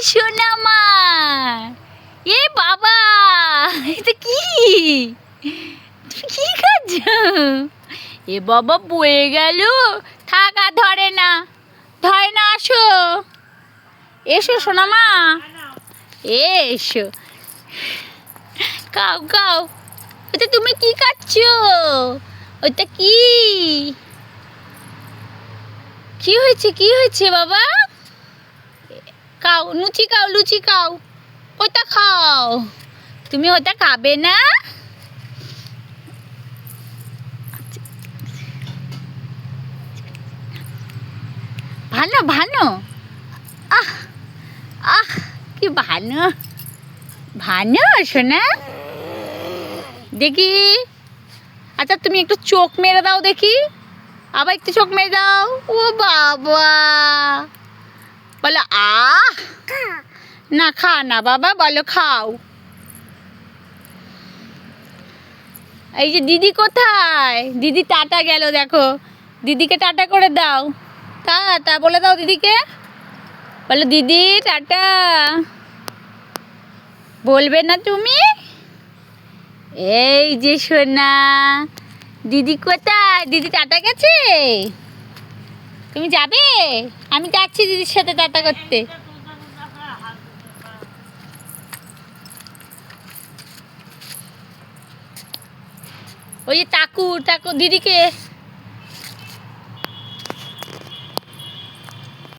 সোনা মা। এ বাবা, এটা কি? তুমি কি খাচ্ছ? এ বাবা বয়ে গেল। থাক আর ধরে না, ধরে না। আসো এসো সোনা মা, এসো। খাও খাও। ওটা তুমি কি খাচ্ছ? ওটা কি? কি হয়েছে, কি হয়েছে বাবা? খাও, লুচি খাও, লুচি খাও। ওটা খাও। তুমি ওটা খাবে না? ভালো ভালো। আহ আহ, কি ভালো ভালো সোনা। দেখি, আচ্ছা তুমি একটু চোখ মেরে দাও দেখি। আবার একটু চোখ মেরে দাও। ও বাবা, বলো আহ। না খা না বাবা, বলো খাও। এই যে দিদি কোথায়? দিদি টাটা গেল, দেখো। দিদিকে টাটা করে দাও। টাটা বলে দাও দিদিকে। বলো দিদি টাটা। বলবে না তুমি? এই যে সোনা, দিদি কোথায়? দিদি টাটা গেছে। তুমি যাবে? আমি যাচ্ছি দিদির সাথে টাটা করতে। ওই যে টাকু টাকু দিদিকে